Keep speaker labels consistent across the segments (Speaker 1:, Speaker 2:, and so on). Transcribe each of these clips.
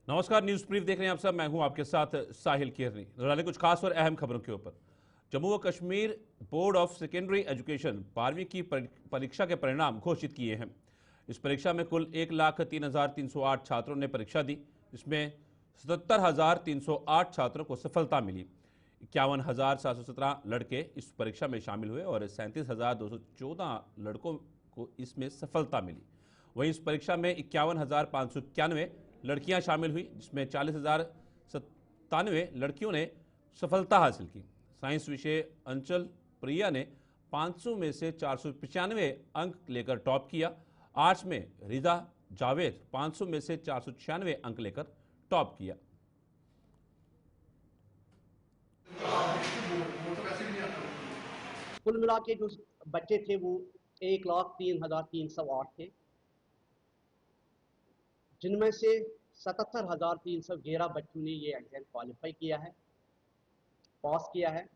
Speaker 1: नमस्कार, news brief देख रहे हैं आप सब। मैं हूं आपके साथ साहिल किरनी। डालें कुछ खास और अहम खबरों के ऊपर। जम्मू व Kashmir board of secondary education 12वीं की परीक्षा के परिणाम घोषित किए हैं। इस परीक्षा में कुल 1,03,308 छात्रों ने परीक्षा दी। इसमें 77,308 छात्रों को सफलता मिली। 51,717 लड़के इस परीक्षा में शामिल हुए और 37,214 लड़कों को इसमें सफलता मिली। वहीं इस परीक्षा में 51,591 लड़कियां शामिल हुई, जिसमें 40,097 लड़कियों ने सफलता हासिल की। साइंस विषय अंचल प्रिया ने 500 में से 495 अंक लेकर टॉप किया। आर्ट्स में रिजा जावेद 500 में से 496 अंक लेकर टॉप किया।
Speaker 2: कुल मिला के जो बच्चे थे वो 1,03,308 थे, जिनमें से 77,311 बच्चों ने ये एग्जाम क्वालिफाई किया है, पास किया है,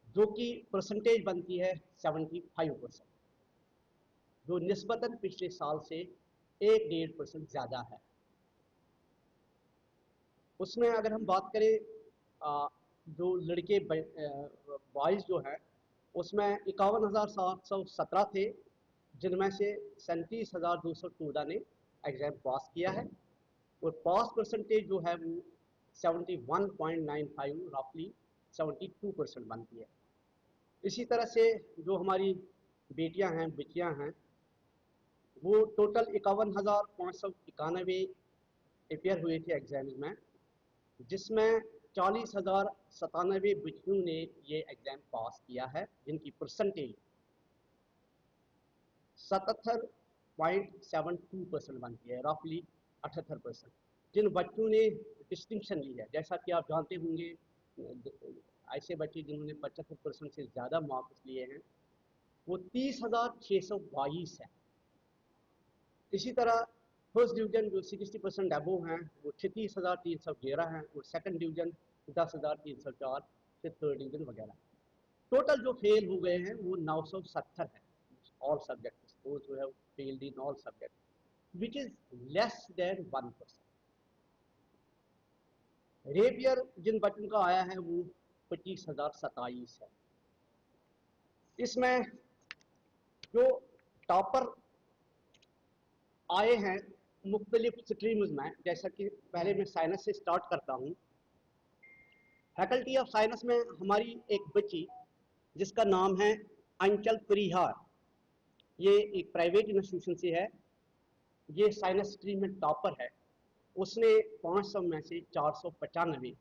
Speaker 2: जो कि परसेंटेज बनती है 75%, जो निस्बतन पिछले साल से 1-1.5% ज़्यादा है। उसमें अगर हम बात करें जो लड़के बॉयज़ जो हैं, उसमें 51,717 थे, जिनमें से 37,214 ने एग्ज़ाम पास किया है और पास परसेंटेज जो है वो 71.95 रफली 72% बनती है। इसी तरह से जो हमारी बेटियां हैं, बच्चियां हैं, वो टोटल 51,591 अपेयर हुए थे एग्ज़ाम में, जिसमें 40,097 बच्चियों ने ये एग्ज़ाम पास किया है, जिनकी परसेंटेज 77.72% बनती है, रफली 78%। जिन बच्चों ने डिस्टिंक्शन ली है, जैसा कि आप जानते होंगे, ऐसे बच्चे जिन्होंने 75% से ज़्यादा मार्क्स लिए हैं वो 30,622 है। इसी तरह फर्स्ट डिवीज़न जो 60% अबोव हैं वो 36,311 हैं और सेकंड डिवीज़न 10,304 से थर्ड डिवीज़न वगैरह। टोटल जो फेल हो गए हैं वो 970 है, ऑल सब्जेक्ट्स। वो जो है failed in all subject, which is less than 1%। Reappear जिन बच्चों का आया है वो 25,027 है। इसमें जो टॉपर आए हैं मुख्तलिफ स्ट्रीम्स में, जैसा कि पहले मैं साइंस से स्टार्ट करता हूँ। फैकल्टी ऑफ साइंस में हमारी एक बच्ची जिसका नाम है अंचल परिहार, ये एक प्राइवेट इंस्टीट्यूशन से है, ये साइंस स्ट्रीम में टॉपर है। उसने 500 में से 495,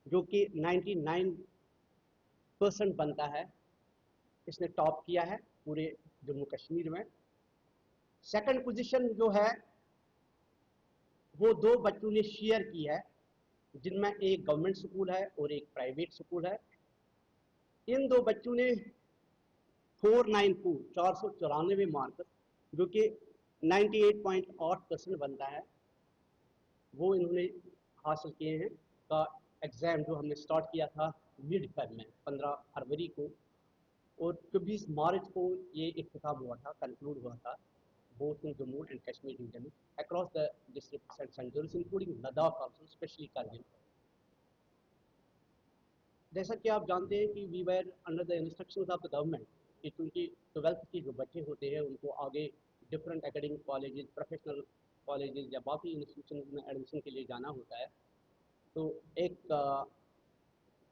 Speaker 2: जो कि 99% बनता है, इसने टॉप किया है पूरे जम्मू कश्मीर में। सेकंड पोजीशन जो है वो दो बच्चों ने शेयर की है, जिनमें एक गवर्नमेंट स्कूल है और एक प्राइवेट स्कूल है। इन दो बच्चों ने 494 मार्क, जो कि 98.8% बनता है, वो इन्होंने हासिल किए हैं। का एग्ज़ाम जो हमने स्टार्ट किया था मिड टर्म में 15 फरवरी को, और 24 मार्च को ये इख्तिताम हुआ था, कंक्लूड हुआ था, both in Jammu and Kashmir region across the districts and centers including Ladakh also, especially Kargil। जैसा कि आप जानते हैं कि we were under the instructions of the government कि क्योंकि 12th के जो बच्चे होते हैं उनको आगे different academic colleges, professional colleges या बाकी इंस्टीट्यूशन में एडमिशन के लिए जाना होता है, तो एक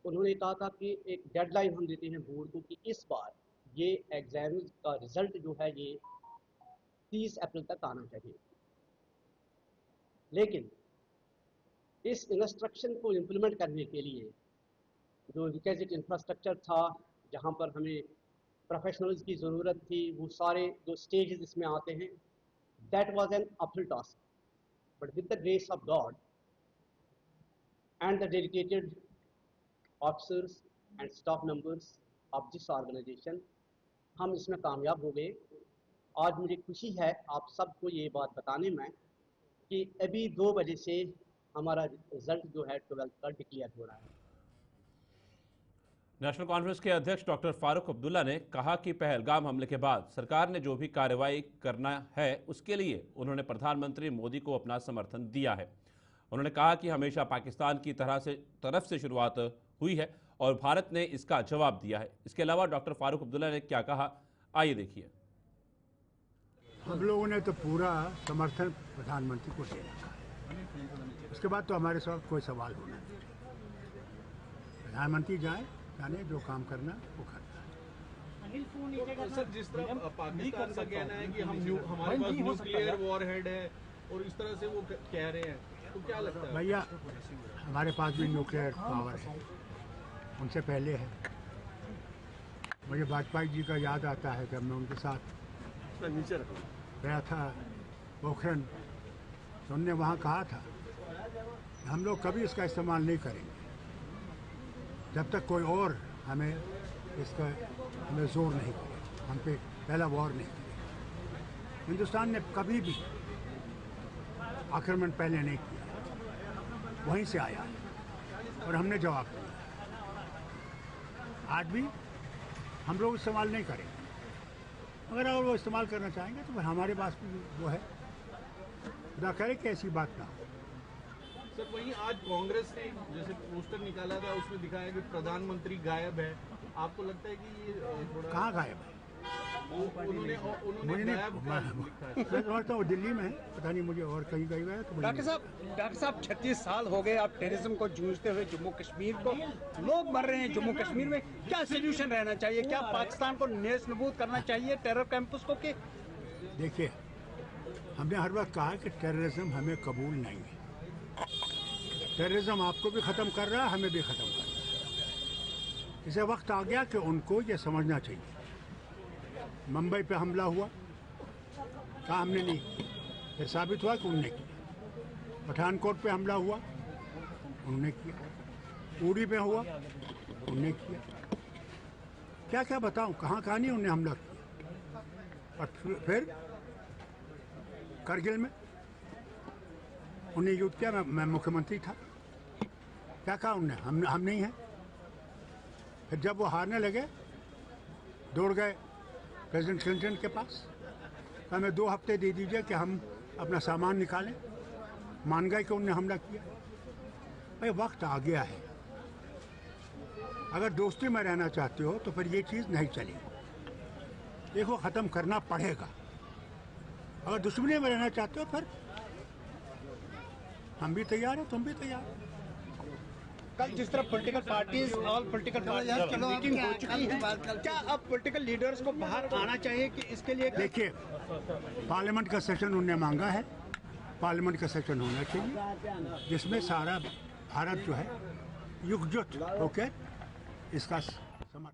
Speaker 2: उन्होंने कहा था कि एक डेडलाइन हम देते हैं बोर्ड को कि इस बार ये एग्ज़ाम्स का रिज़ल्ट जो है ये 30 अप्रैल तक आना चाहिए। लेकिन इस इंस्ट्रक्शन को इम्प्लीमेंट करने के लिए जो रिक्विजिट इंफ्रास्ट्रक्चर था, जहाँ पर हमें प्रोफेशनल्स की ज़रूरत थी, वो सारे जो स्टेजेस इसमें आते हैं, that was an uphill task. But with the grace of God and the dedicated officers and staff members of this organisation, हम इसमें कामयाब हो गए। आज मुझे खुशी है आप सबको ये बात बताने में कि अभी 2 बजे से हमारा रिज़ल्ट जो है 12th का डिक्लेयर हो रहा है।
Speaker 1: नेशनल कॉन्फ्रेंस के अध्यक्ष डॉक्टर फारूक अब्दुल्ला ने कहा कि पहलगाम हमले के बाद सरकार ने जो भी कार्रवाई करना है उसके लिए उन्होंने प्रधानमंत्री मोदी को अपना समर्थन दिया है। उन्होंने कहा कि हमेशा पाकिस्तान की तरफ से शुरुआत हुई है और भारत ने इसका जवाब दिया है। इसके अलावा डॉक्टर फारूक अब्दुल्ला ने क्या कहा, आइए देखिए।
Speaker 3: हम लोगों ने तो पूरा समर्थन प्रधानमंत्री को दे रखा है, उसके बाद तो हमारे साथ कोई सवाल होना नहीं। प्रधानमंत्री जाने जो काम करना वो करता है।
Speaker 4: सर, जिस तरह पाकिस्तान का कहना है कि हमारे पास न्यूक्लियर वॉरहेड है और इस तरह से वो कह रहे हैं, तो क्या लगता है?
Speaker 3: भैया, हमारे पास भी न्यूक्लियर पावर है, उनसे पहले है। मुझे वाजपेयी जी का याद आता है जब मैं उनके साथ गया था पोखरण, तो उन्होंने वहाँ कहा था हम लोग कभी इसका इस्तेमाल नहीं करेंगे जब तक कोई और हमें जोर नहीं करे, हम पे पहला वॉर नहीं करे। हिंदुस्तान ने कभी भी आक्रमण पहले नहीं किया, वहीं से आया है और हमने जवाब दिया। आज भी हम लोग इस्तेमाल नहीं करेंगे, अगर वो इस्तेमाल करना चाहेंगे तो हमारे पास भी वो है, खुदा करे कि ऐसी बात ना हो।
Speaker 4: सर, वहीं आज कांग्रेस ने जैसे पोस्टर निकाला था, उसमें दिखाया कि प्रधानमंत्री गायब है। आपको लगता है कि ये थोड़ा
Speaker 3: कहाँ गायब है?
Speaker 4: उन्होंने गायब लिखा है।
Speaker 3: मैं समझता हूँ दिल्ली में है, पता नहीं मुझे और कहीं गई है तो
Speaker 5: डॉक्टर साहब 36 साल हो गए आप टेररिज्म को जूझते हुए। जम्मू कश्मीर को लोग मर रहे हैं, जम्मू कश्मीर में क्या सोल्यूशन रहना चाहिए? क्या पाकिस्तान को नेस्त नबूद करना चाहिए टेरर कैंपस को? कि
Speaker 3: देखिए, हमने हर वक्त कहा कि टेररिज्म हमें कबूल नहीं है। टेररिज्म आपको भी ख़त्म कर रहा है, हमें भी ख़त्म कर रहा है। इसे वक्त आ गया कि उनको ये समझना चाहिए। मुंबई पे हमला हुआ, कहा हमने नहीं, फिर साबित हुआ कि उन्होंने किया। पठानकोट पे हमला हुआ, उन्होंने किया। उड़ी पे हुआ, उन्होंने किया। क्या क्या बताऊं, कहाँ कहाँ नहीं उन्होंने हमला किया। और फिर करगिल में उन्हें युद्ध किया, मैं मुख्यमंत्री था। क्या कहा उन्होंने, हम नहीं हैं। फिर जब वो हारने लगे, दौड़ गए प्रेसिडेंट क्लिंटन के पास, कहा हमें 2 हफ्ते दे दीजिए कि हम अपना सामान निकालें। मान गए कि उन्होंने हमला किया। भाई, वक्त आ गया है। अगर दोस्ती में रहना चाहते हो तो फिर ये चीज़ नहीं चलेगी, देखो ख़त्म करना पड़ेगा। अगर दुश्मनी में रहना चाहते हो फिर हम भी तैयार हैं, तुम भी तैयार हो।
Speaker 5: कल जिस तरह political parties all political parties की मीटिंग हो चुकी है, क्या अब पॉलिटिकल लीडर्स को बाहर आना चाहिए कि इसके लिए?
Speaker 3: देखिए, पार्लियामेंट का सेशन उन्होंने मांगा है, पार्लियामेंट का सेशन होना चाहिए जिसमें सारा भारत जो है एकजुट होकर इसका समर्थन।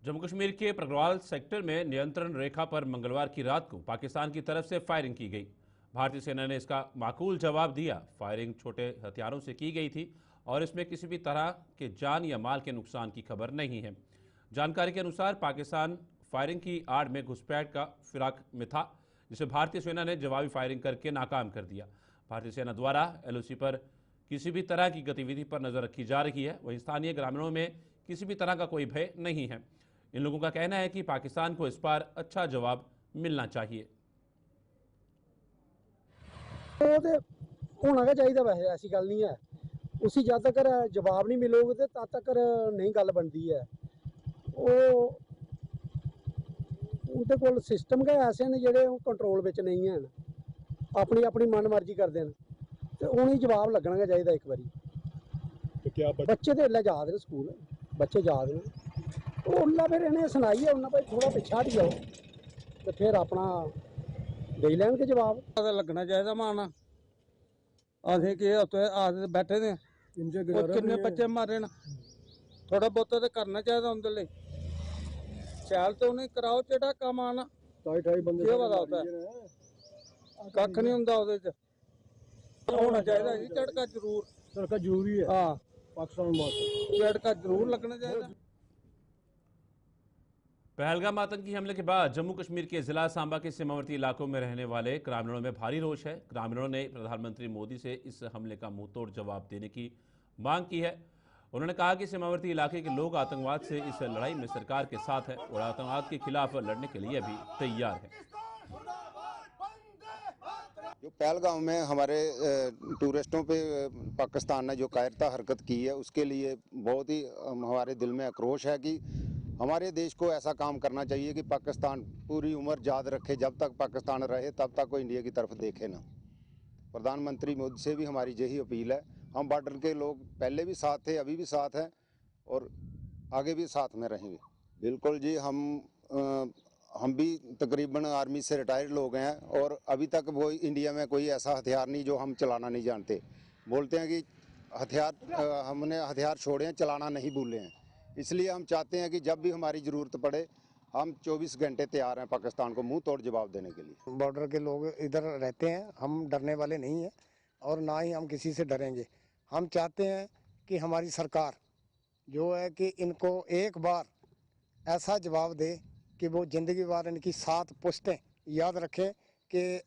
Speaker 1: जम्मू कश्मीर के प्रगवाल सेक्टर में नियंत्रण रेखा पर मंगलवार की रात को पाकिस्तान की तरफ से फायरिंग की गई। भारतीय सेना ने इसका माकूल जवाब दिया। फायरिंग छोटे हथियारों से की गई थी और इसमें किसी भी तरह के जान या माल के नुकसान की खबर नहीं है। जानकारी के अनुसार पाकिस्तान फायरिंग की आड़ में घुसपैठ का फिराक में था, जिसे भारतीय सेना ने जवाबी फायरिंग करके नाकाम कर दिया। भारतीय सेना द्वारा LOC पर किसी भी तरह की गतिविधि पर नजर रखी जा रही है। वहीं स्थानीय ग्रामीणों में किसी भी तरह का कोई भय नहीं है। इन लोगों का कहना है कि पाकिस्तान को इस पर अच्छा जवाब मिलना चाहिए।
Speaker 6: होना चाहिए, वैसे ऐसी गल नहीं है। उसी जद तक जवाब नहीं मिलोगे तो तद तक नहीं गल बनती है। उहदे कोल सिस्टम गै ऐसे ने जेह्ड़े कंट्रोल बिच नहीं हैं, अपनी अपनी मन मर्जी करते हैं, तो उन्हें जवाब लगना गै चाहिए एक बारी। बच्चे तो इसलै जा दे स्कूल, बच्चे जा दे, उन्ना फिर इन्हें सनाइए उन्ना भाई थोड़ा पिछा हट जाओ, तो फिर अपना दे लैन जवाब।
Speaker 5: लगना चाहिए माना असें कि आखदे बैठे दे किन्ने बच्चे मारे न, थोड़ा बहुता तो करना चाहिए उंदे लेई। शैल तो उन्हें कराओ जेह्ड़ा कम्म आना। केह् पता होता है, कक्ख नहीं होंदा ओह्दे च। होना चाहिए जी झटका जरूरी है। हाँ, पाकिस्तान झटका जरूर लगना चाहिए।
Speaker 1: पहलगाम आतंकी हमले के बाद जम्मू कश्मीर के जिला सांबा के सीमावर्ती इलाकों में रहने वाले ग्रामीणों में भारी रोष है। ग्रामीणों ने प्रधानमंत्री मोदी से इस हमले का मुंहतोड़ जवाब देने की मांग की है। उन्होंने कहा कि सीमावर्ती इलाके के लोग आतंकवाद से इस लड़ाई में सरकार के साथ है और आतंकवाद के खिलाफ लड़ने के लिए भी तैयार है।
Speaker 7: जो पहलगाम में हमारे टूरिस्टों पे पाकिस्तान ने जो कायरता हरकत की है, उसके लिए बहुत ही हमारे दिल में आक्रोश है कि हमारे देश को ऐसा काम करना चाहिए कि पाकिस्तान पूरी उम्र याद रखे, जब तक पाकिस्तान रहे तब तक वो इंडिया की तरफ देखे ना। प्रधानमंत्री मोदी से भी हमारी यही अपील है। हम बॉर्डर के लोग पहले भी साथ थे, अभी भी साथ हैं और आगे भी साथ में रहेंगे। बिल्कुल जी, हम भी तकरीबन आर्मी से रिटायर्ड लोग हैं और अभी तक वो इंडिया में कोई ऐसा हथियार नहीं जो हम चलाना नहीं जानते। बोलते हैं कि हमने हथियार छोड़े हैं, चलाना नहीं भूले हैं। इसलिए हम चाहते हैं कि जब भी हमारी ज़रूरत पड़े हम 24 घंटे तैयार हैं पाकिस्तान को मुंह तोड़ जवाब देने के लिए।
Speaker 8: बॉर्डर के लोग इधर रहते हैं, हम डरने वाले नहीं हैं और ना ही हम किसी से डरेंगे। हम चाहते हैं कि हमारी सरकार जो है कि इनको एक बार ऐसा जवाब दे कि वो ज़िंदगी भर इनकी 7 पुश्तें याद रखें कि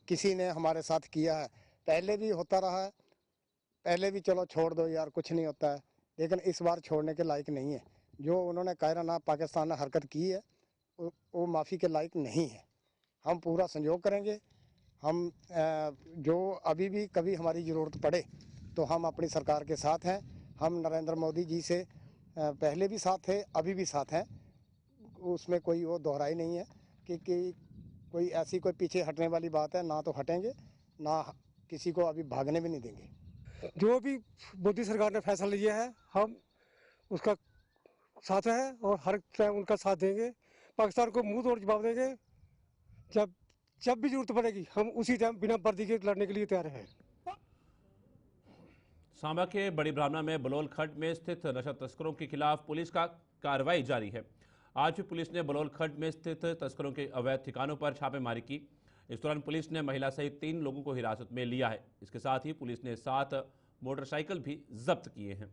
Speaker 8: किसी ने हमारे साथ किया है। पहले भी होता रहा है, पहले भी चलो छोड़ दो यार, कुछ नहीं होता है, लेकिन इस बार छोड़ने के लायक नहीं है। जो उन्होंने कायराना पाकिस्तान ने हरकत की है वो माफ़ी के लायक नहीं है। हम पूरा सहयोग करेंगे। हम जो अभी भी कभी हमारी ज़रूरत पड़े तो हम अपनी सरकार के साथ हैं। हम नरेंद्र मोदी जी से पहले भी साथ थे, अभी भी साथ हैं। उसमें कोई वो दोहराई नहीं है कि कोई ऐसी कोई पीछे हटने वाली बात है। ना तो हटेंगे, ना किसी को अभी भागने भी नहीं देंगे।
Speaker 9: जो भी मोदी सरकार ने फैसला लिया है हम उसका साथ है और हर टाइम उनका साथ देंगे। पाकिस्तान को मुंह तोड़ जवाब देंगे। जब भी जरूरत पड़ेगी हम उसी टाइम बिना वर्दी के लड़ने के लिए तैयार हैं।
Speaker 1: सांबा के बड़ी ब्राह्मणा में बलोल खड्ड में स्थित नशा तस्करों के खिलाफ पुलिस का कार्रवाई जारी है। आज भी पुलिस ने बलोल खड्ड में स्थित तस्करों के अवैध ठिकानों पर छापेमारी की। इस दौरान पुलिस ने महिला सहित 3 लोगों को हिरासत में लिया है। इसके साथ ही पुलिस ने 7 मोटरसाइकिल भी जब्त किए हैं।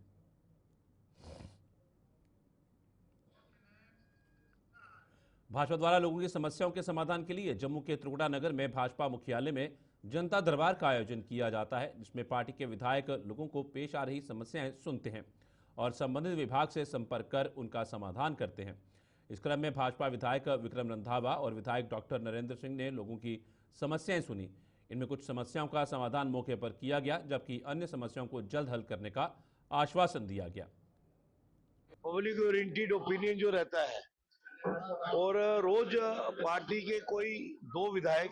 Speaker 1: भाजपा द्वारा लोगों की समस्याओं के समाधान के लिए जम्मू के त्रिकुटा नगर में भाजपा मुख्यालय में जनता दरबार का आयोजन किया जाता है, जिसमें पार्टी के विधायक लोगों को पेश आ रही समस्याएं सुनते हैं और संबंधित विभाग से संपर्क कर उनका समाधान करते हैं। इस क्रम में भाजपा विधायक विक्रम रंधावा और विधायक डॉक्टर नरेंद्र सिंह ने लोगों की समस्याएं सुनी। इनमें कुछ समस्याओं का समाधान मौके पर किया गया, जबकि अन्य समस्याओं को जल्द हल करने का आश्वासन दिया गया।
Speaker 10: पब्लिक ओरिएंटेड ओपिनियन जो रहता है और रोज पार्टी के कोई 2 विधायक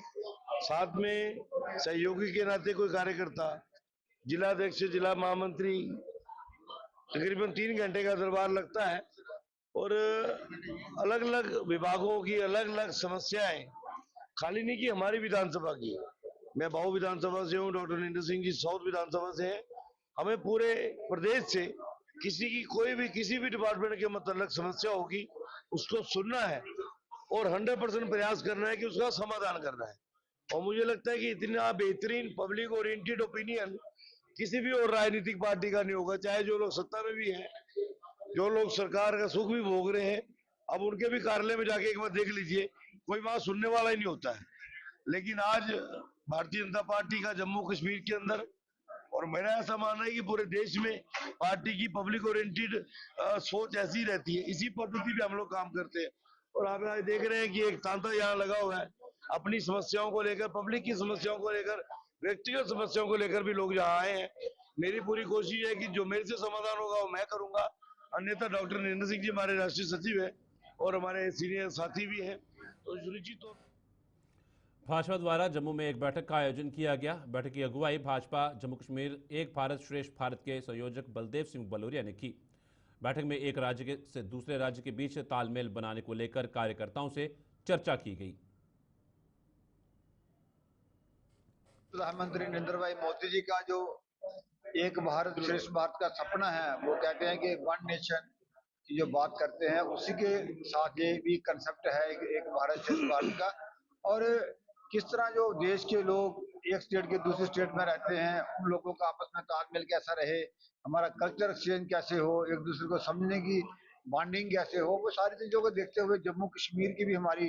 Speaker 10: साथ में सहयोगी के नाते कोई कार्यकर्ता, जिलाध्यक्ष, जिला महामंत्री, तकरीबन 3 घंटे का दरबार लगता है और अलग अलग विभागों की अलग अलग समस्याएं, खाली नहीं कि हमारी विधानसभा की, मैं बाऊ विधानसभा से हूँ, डॉक्टर नरेंद्र सिंह जी साउथ विधानसभा से हैं। हमें पूरे प्रदेश से किसी की कोई भी किसी भी डिपार्टमेंट के मतलब समस्या होगी उसको सुनना है और 100% प्रयास करना है कि उसका समाधान करना है। और मुझे लगता है कि इतना बेहतरीन पब्लिक ओरिएंटेड ओपिनियन किसी भी और राजनीतिक पार्टी का नहीं होगा, चाहे जो लोग सत्ता में भी हैं, जो लोग सरकार का सुख भी भोग रहे हैं। अब उनके भी कार्यालय में जाके एक बार देख लीजिए, कोई वहां सुनने वाला ही नहीं होता है। लेकिन आज भारतीय जनता पार्टी का जम्मू कश्मीर के अंदर, और मेरा ऐसा मानना है कि पूरे देश में पार्टी की पब्लिक ओरिएंटेड सोच ऐसी रहती है, इसी पद्धति पे हम लोग काम करते हैं। और आप आज देख रहे हैं कि एक तांता यहाँ लगा हुआ है, अपनी समस्याओं को लेकर, पब्लिक की समस्याओं को लेकर, व्यक्तिगत समस्याओं को लेकर भी लोग यहाँ आए हैं। मेरी पूरी कोशिश है कि जो मेरे से समाधान होगा वो मैं करूंगा, अन्यथा डॉक्टर नरेंद्र सिंह जी हमारे राष्ट्रीय सचिव है और हमारे सीनियर साथी भी हैं, तो सुनिश्चित तौर
Speaker 1: भाजपा द्वारा जम्मू में एक बैठक का आयोजन किया गया। बैठक की अगुवाई भाजपा जम्मू कश्मीर एक भारत श्रेष्ठ भारत के संयोजक बलदेव सिंह बलोरिया ने की। बैठक में एक राज्य से दूसरे राज्य के बीच तालमेल बनाने को लेकर कार्यकर्ताओं से चर्चा की गई।
Speaker 11: प्रधानमंत्री नरेंद्र भाई मोदी जी का जो एक भारत श्रेष्ठ भारत का सपना है, वो कहते हैं कि 1 नेशन की जो बात करते हैं, उसी के साथ ये भी कंसेप्ट है एक भारत श्रेष्ठ भारत का। और किस तरह जो देश के लोग एक स्टेट के दूसरे स्टेट में रहते हैं, उन लोगों का आपस में तालमेल कैसा रहे, हमारा कल्चर एक्सचेंज कैसे हो, एक दूसरे को समझने की बॉन्डिंग कैसे हो, वो सारी चीजों को देखते हुए जम्मू कश्मीर की भी हमारी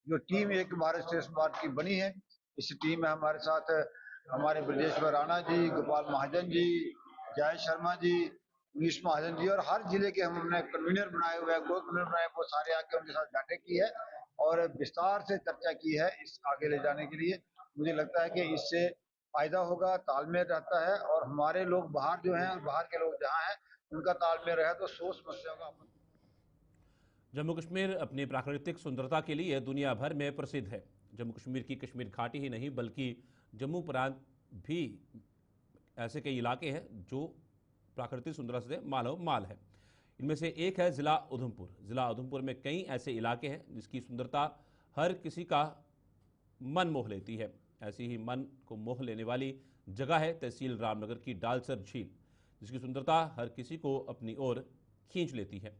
Speaker 11: जो टीम एक भारत श्रेष्ठ भारत की बनी है। इस टीम में हमारे साथ हमारे ब्रजेश्वर राणा जी, गोपाल महाजन जी, जय शर्मा जी, गिरीश महाजन जी, और हर जिले के हमने कन्वीनर बनाए हुए हैं, ग्रोथ कन्वीनर बनाए, वो सारे आके उनके साथ बैठक की है और विस्तार से चर्चा की है इस आगे ले जाने के लिए। मुझे लगता है कि इससे फायदा होगा, तालमेल रहता है, और हमारे लोग बाहर जो हैं और बाहर के लोग जहाँ हैं उनका तालमेल रहे तो 100 समस्याओं का
Speaker 1: जम्मू कश्मीर अपनी प्राकृतिक सुंदरता के लिए दुनिया भर में प्रसिद्ध है। जम्मू कश्मीर की कश्मीर घाटी ही नहीं बल्कि जम्मू प्रांत भी ऐसे कई इलाके हैं जो प्राकृतिक सुंदरता से मालो माल है। इनमें से एक है ज़िला उधमपुर। ज़िला उधमपुर में कई ऐसे इलाके हैं जिसकी सुंदरता हर किसी का मन मोह लेती है। ऐसी ही मन को मोह लेने वाली जगह है तहसील रामनगर की डालसर झील, जिसकी सुंदरता हर किसी को अपनी ओर खींच लेती है।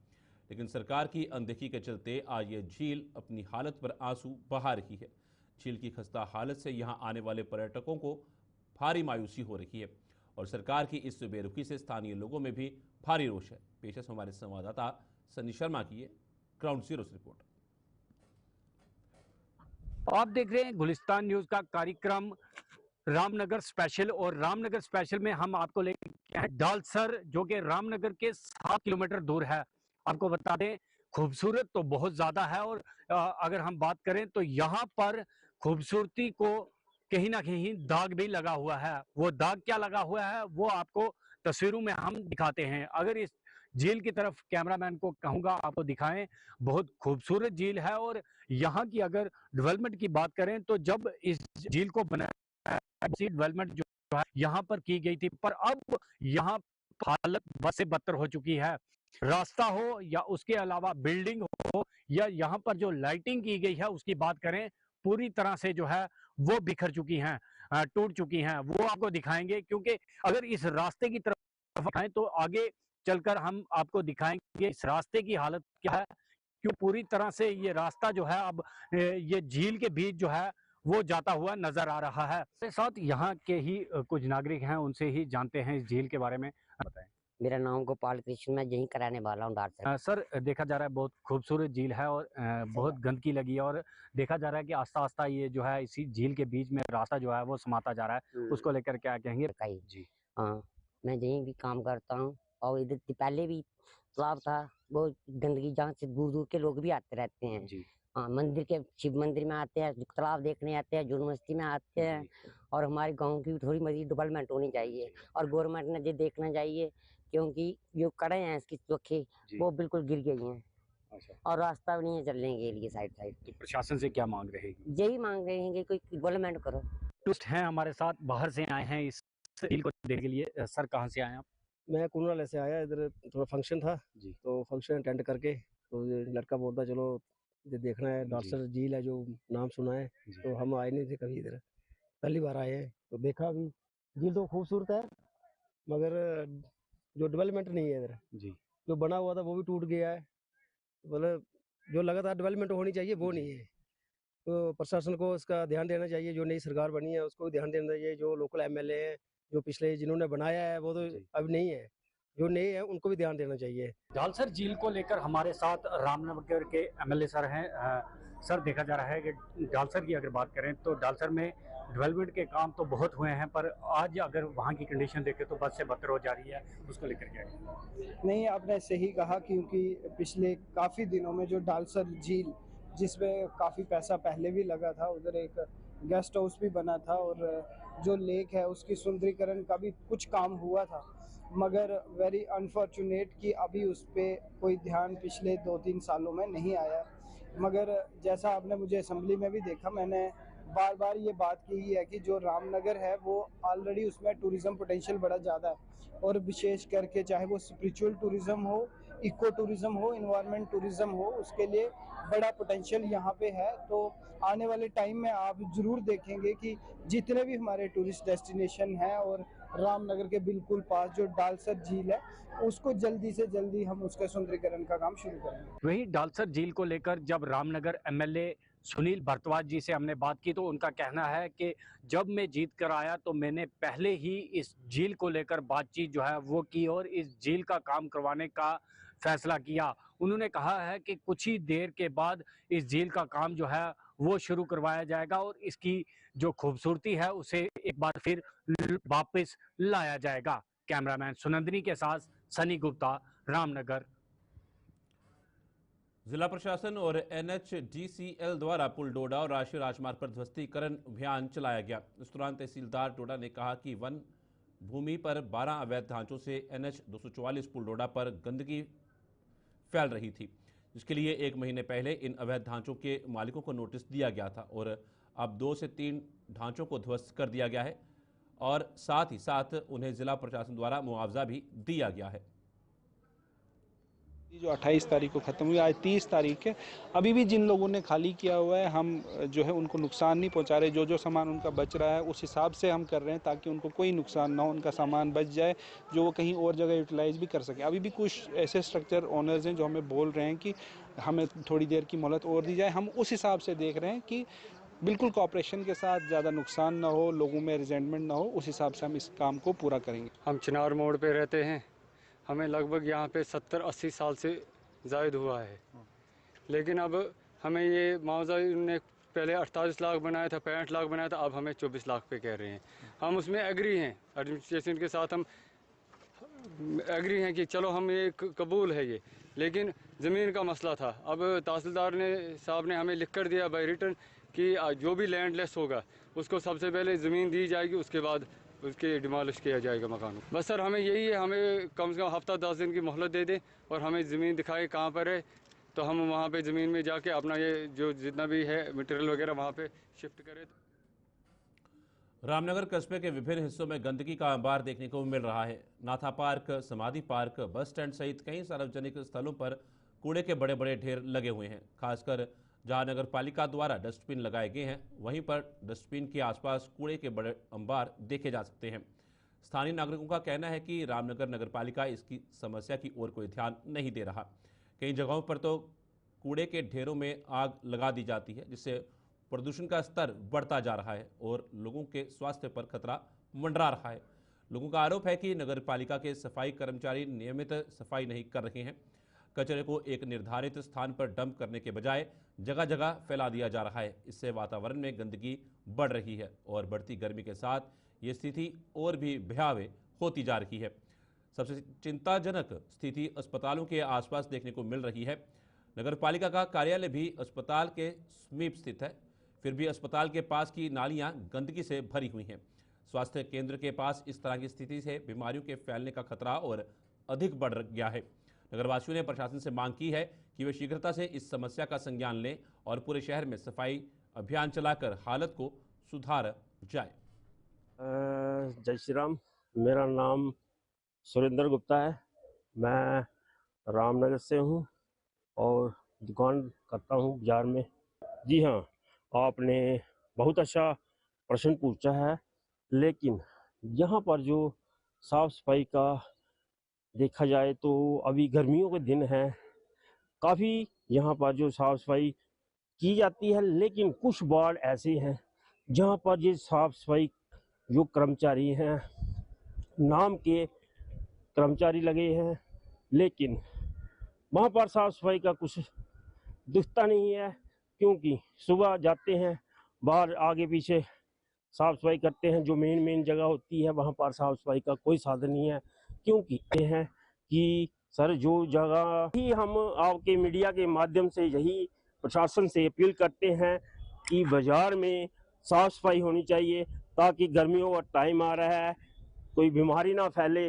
Speaker 1: लेकिन सरकार की अनदेखी के चलते आज ये झील अपनी हालत पर आंसू बहा रही है। झील की खस्ता हालत से यहाँ आने वाले पर्यटकों को भारी मायूसी हो रही है और सरकार की इस बेरुखी से स्थानीय लोगों में भी भारी रोष है। पेश है हमारे संवाददाता सनी शर्मा की ये ग्राउंड जीरो से रिपोर्ट।
Speaker 12: आप देख रहे हैं गुलिस्तान न्यूज का कार्यक्रम रामनगर स्पेशल, और रामनगर स्पेशल में हम आपको लेके आए डालसर, जो कि रामनगर के 7 किलोमीटर दूर है। आपको बता दें खूबसूरत तो बहुत ज्यादा है, और अगर हम बात करें तो यहाँ पर खूबसूरती को कहीं ना कहीं दाग भी लगा हुआ है। वो दाग क्या लगा हुआ है वो आपको तस्वीरों में हम दिखाते हैं। अगर इस झील की तरफ कैमरामैन को कहूंगा आपको दिखाएं, बहुत खूबसूरत झील है। और यहाँ की अगर डेवलपमेंट की बात करें तो जब इस झील को बनाया डेवलपमेंट जो है यहाँ पर की गई थी, पर अब यहाँ हालत बद से बदतर हो चुकी है। रास्ता हो या उसके अलावा बिल्डिंग हो या यहाँ पर जो लाइटिंग की गई है उसकी बात करें, पूरी तरह से जो है वो बिखर चुकी हैं, टूट चुकी हैं। वो आपको दिखाएंगे, क्योंकि अगर इस रास्ते की तरफ आए तो आगे चलकर हम आपको दिखाएंगे इस रास्ते की हालत क्या है, क्यों पूरी तरह से ये रास्ता जो है अब ये झील के बीच जो है वो जाता हुआ नजर आ रहा है। मेरे साथ यहाँ के ही कुछ नागरिक हैं, उनसे ही जानते हैं इस झील के बारे में। बताएं।
Speaker 13: मेरा नाम गोपाल कृष्ण, मैं यहीं का रहने वाला हूँ डालसर।
Speaker 12: सर, देखा जा रहा है बहुत खूबसूरत झील है और बहुत गंदगी लगी है, और देखा जा रहा है कि आस्ता आस्ता ये जो है इसी झील के बीच में रास्ता जो है वो समाता जा रहा है, उसको लेकर क्या कहेंगे?
Speaker 13: जी हाँ, मैं यहीं भी काम करता हूँ और इधर पहले भी तालाब था, बहुत गंदगी, जहाँ से दूर दूर के लोग भी आते रहते हैं।
Speaker 12: जी
Speaker 13: हाँ, मंदिर के शिव मंदिर में आते हैं, तालाब देखने आते हैं, यूनिवर्सिटी में आते हैं। और हमारे गांव की थोड़ी मजीद डेवलपमेंट होनी चाहिए और गवर्नमेंट ने ये देखना चाहिए, क्योंकि जो कड़े हैं इसकी चौखे वो बिल्कुल गिर गई हैं।
Speaker 12: अच्छा।
Speaker 13: और रास्ता भी नहीं है चलने के लिए साइड साइड।
Speaker 12: तो प्रशासन से क्या मांग रहेगी?
Speaker 13: यही मांग रहे हैं कि कोई डेवलपमेंट करो।
Speaker 12: टूरिस्ट हैं हमारे साथ, बाहर से आए हैं इस झील को देखने के लिए। सर, कहाँ से आए आप?
Speaker 14: मैं कुनाल से आया, इधर थोड़ा फंक्शन था
Speaker 12: जी,
Speaker 14: तो फंक्शन अटेंड करके तो ये लड़का बोलता चलो ये देखना है, डालसर झील है जो नाम सुना है, तो हम आए नहीं थे कभी इधर, पहली बार आए हैं तो देखा भी। झील तो खूबसूरत है मगर जो डेवलपमेंट नहीं है इधर
Speaker 12: जी,
Speaker 14: जो बना हुआ था वो भी टूट गया है, मतलब जो लगातार डेवलपमेंट होनी चाहिए वो नहीं है। तो प्रशासन को इसका ध्यान देना चाहिए, जो नई सरकार बनी है उसको भी ध्यान देना चाहिए। जो लोकल एमएलए हैं, जो पिछले जिन्होंने बनाया है वो तो अब नहीं है, जो नए हैं उनको भी ध्यान देना चाहिए।
Speaker 12: डालसर झील को लेकर हमारे साथ रामनगर के एमएलए सर हैं। सर, देखा जा रहा है कि डालसर की अगर बात करें तो डालसर में डेवलपमेंट के काम तो बहुत हुए हैं, पर आज अगर वहाँ की कंडीशन देखें तो बद से बदतर हो जा रही है, उसको लेकर क्या है?
Speaker 15: नहीं, आपने सही कहा, क्योंकि पिछले काफ़ी दिनों में जो डालसर झील जिसमें काफ़ी पैसा पहले भी लगा था, उधर एक गेस्ट हाउस भी बना था और जो लेक है उसकी सुंदरीकरण का भी कुछ काम हुआ था, मगर वेरी अनफॉर्चुनेट कि अभी उस पर कोई ध्यान पिछले 2-3 सालों में नहीं आया। मगर जैसा आपने मुझे असेंबली में भी देखा, मैंने बार बार ये बात की है कि जो रामनगर है वो ऑलरेडी उसमें टूरिज़्म पोटेंशियल बड़ा ज़्यादा है, और विशेष करके चाहे वो स्पिरिचुअल टूरिज़्म हो, इको टूरिज़्म हो, इन्वायरमेंट टूरिज़्म हो, उसके लिए बड़ा पोटेंशियल यहाँ पे है। तो आने वाले टाइम में आप ज़रूर देखेंगे कि जितने भी हमारे टूरिस्ट डेस्टिनेशन हैं और रामनगर के बिल्कुल पास जो डालसर झील है उसको जल्दी से जल्दी हम उसका सुंदरीकरण का काम शुरू करेंगे।
Speaker 12: वहीं डालसर झील को लेकर जब रामनगर एमएलए सुनील भारद्वाज जी से हमने बात की तो उनका कहना है कि जब मैं जीत कर आया तो मैंने पहले ही इस झील को लेकर बातचीत जो है वो की और इस झील का काम करवाने का फैसला किया। उन्होंने कहा है कि कुछ ही देर के बाद इस झील का काम जो है वो शुरू करवाया जाएगा और इसकी जो खूबसूरती है उसे एक बार फिर वापस लाया जाएगा। कैमरामैन सुनंदनी के साथ सनी गुप्ता, रामनगर।
Speaker 1: जिला प्रशासन और NHDCL द्वारा पुल डोडा और राष्ट्रीय राजमार्ग पर ध्वस्तीकरण अभियान चलाया गया। इस दौरान तहसीलदार डोडा ने कहा कि वन भूमि पर 12 अवैध ढांचों से NH 244 पुल डोडा पर गंदगी फैल रही थी, जिसके लिए 1 महीने पहले इन अवैध ढांचों के मालिकों को नोटिस दिया गया था और अब 2 से 3 ढांचों को ध्वस्त कर दिया गया है और साथ ही साथ उन्हें जिला प्रशासन द्वारा मुआवजा भी दिया गया है।
Speaker 16: जो 28 तारीख को ख़त्म हुई, आज 30 तारीख है। अभी भी जिन लोगों ने खाली किया हुआ है, हम जो है उनको नुकसान नहीं पहुंचा रहे। जो सामान उनका बच रहा है उस हिसाब से हम कर रहे हैं ताकि उनको कोई नुकसान ना हो, उनका सामान बच जाए जो वो कहीं और जगह यूटिलाइज भी कर सकें। अभी भी कुछ ऐसे स्ट्रक्चर ओनर्स हैं जो हमें बोल रहे हैं कि हमें थोड़ी देर की मोहलत और दी जाए। हम उस हिसाब से देख रहे हैं कि बिल्कुल कॉपरेशन के साथ, ज़्यादा नुकसान ना हो, लोगों में रिजेंटमेंट ना हो, उस हिसाब से हम इस काम को पूरा करेंगे।
Speaker 17: हम चिनार मोड़ पे रहते हैं, हमें लगभग यहाँ पे 70-80 साल से जायद हुआ है, लेकिन अब हमें ये मुआवजा ने पहले 48 लाख बनाया था, 65 लाख बनाया था, अब हमें 24 लाख पे कह रहे हैं। हम उसमें एग्री हैं, एडमिनिस्ट्रेशन के साथ हम एग्री हैं कि चलो हम ये कबूल है ये, लेकिन ज़मीन का मसला था। अब तहसीलदार साहब ने हमें लिख कर दिया बाई रिटर्न कि जो भी लैंडलेस होगा उसको सबसे पहले ज़मीन दी जाएगी, उसके बाद उसके डिमोलिश किया जाएगा मकान। बस सर हमें यही है, हमें कम से कम हफ्ता 10 दिन की मोहलत दे दें और हमें ज़मीन दिखाए कहाँ पर है, तो हम वहाँ पे ज़मीन में जाके अपना ये जो जितना भी है मटेरियल वगैरह वहाँ पे शिफ्ट करें।
Speaker 1: रामनगर कस्बे के विभिन्न हिस्सों में गंदगी का अंबार देखने को मिल रहा है। नाथा पार्क, समाधि पार्क, बस स्टैंड सहित कई सार्वजनिक स्थलों पर कूड़े के बड़े बड़े ढेर लगे हुए हैं। खासकर जहां नगर पालिका द्वारा डस्टबिन लगाए गए हैं, वहीं पर डस्टबिन के आसपास कूड़े के बड़े अंबार देखे जा सकते हैं। स्थानीय नागरिकों का कहना है कि रामनगर नगर पालिका इसकी समस्या की ओर कोई ध्यान नहीं दे रहा। कई जगहों पर तो कूड़े के ढेरों में आग लगा दी जाती है, जिससे प्रदूषण का स्तर बढ़ता जा रहा है और लोगों के स्वास्थ्य पर खतरा मंडरा रहा है। लोगों का आरोप है कि नगर पालिका के सफाई कर्मचारी नियमित सफाई नहीं कर रहे हैं। कचरे को एक निर्धारित स्थान पर डंप करने के बजाय जगह जगह फैला दिया जा रहा है। इससे वातावरण में गंदगी बढ़ रही है और बढ़ती गर्मी के साथ ये स्थिति और भी भयावह होती जा रही है। सबसे चिंताजनक स्थिति अस्पतालों के आसपास देखने को मिल रही है। नगर पालिका का कार्यालय भी अस्पताल के समीप स्थित है, फिर भी अस्पताल के पास की नालियां गंदगी से भरी हुई हैं। स्वास्थ्य केंद्र के पास इस तरह की स्थिति से बीमारियों के फैलने का खतरा और अधिक बढ़ गया है। नगरवासियों ने प्रशासन से मांग की है कि वे शीघ्रता से इस समस्या का संज्ञान लें और पूरे शहर में सफाई अभियान चलाकर हालत को सुधार जाए।
Speaker 18: जय श्री राम। मेरा नाम सुरेंद्र गुप्ता है। मैं रामनगर से हूँ और दुकान करता हूँ बाजार में। जी हाँ, आपने बहुत अच्छा प्रश्न पूछा है, लेकिन यहाँ पर जो साफ सफाई का देखा जाए तो अभी गर्मियों के दिन हैं, काफ़ी यहाँ पर जो साफ सफाई की जाती है, लेकिन कुछ वार्ड ऐसे हैं जहाँ पर ये साफ सफाई जो कर्मचारी हैं, नाम के कर्मचारी लगे हैं, लेकिन वहाँ पर साफ सफाई का कुछ दिखता नहीं है, क्योंकि सुबह जाते हैं बाहर आगे पीछे साफ सफाई करते हैं। जो मेन जगह होती है वहाँ पर साफ सफाई का कोई साधन नहीं है, क्योंकि ये है कि सर जो जगह ही हम आपके मीडिया के माध्यम से यही प्रशासन से अपील करते हैं कि बाजार में साफ सफाई होनी चाहिए, ताकि गर्मियों का टाइम आ रहा है, कोई बीमारी ना फैले।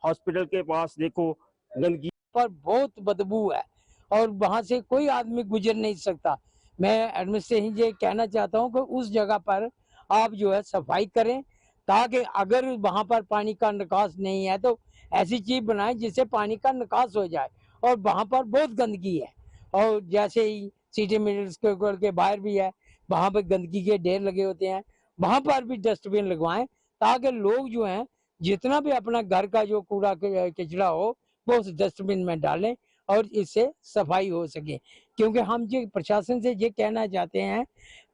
Speaker 18: हॉस्पिटल के पास देखो गंदगी
Speaker 19: पर बहुत बदबू है और वहाँ से कोई आदमी गुजर नहीं सकता। मैं एडमिनिस्ट्रेशन ये कहना चाहता हूँ कि उस जगह पर आप जो है सफाई करें, ताकि अगर वहाँ पर पानी का निकास नहीं है तो ऐसी चीज बनाएं जिससे पानी का निकास हो जाए। और वहाँ पर बहुत गंदगी है, और जैसे ही सिटी मिडिल स्कूल के बाहर भी है, वहाँ पर गंदगी के ढेर लगे होते हैं, वहाँ पर भी डस्टबिन लगवाएं, ताकि लोग जो हैं जितना भी अपना घर का जो कूड़ा कचरा हो वो उस डस्टबिन में डालें और इससे सफाई हो सके। क्योंकि हम ये प्रशासन से ये कहना चाहते हैं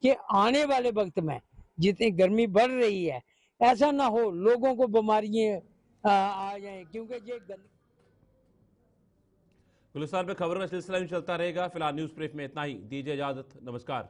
Speaker 19: कि आने वाले वक्त में जितनी गर्मी बढ़ रही है, ऐसा ना हो लोगों को बीमारियां आ जाए, क्योंकि ये
Speaker 1: गुलिस्तान में खबरों का सिलसिला चलता रहेगा। फिलहाल न्यूज ब्रीफ में इतना ही। दीजिए इजाजत, नमस्कार।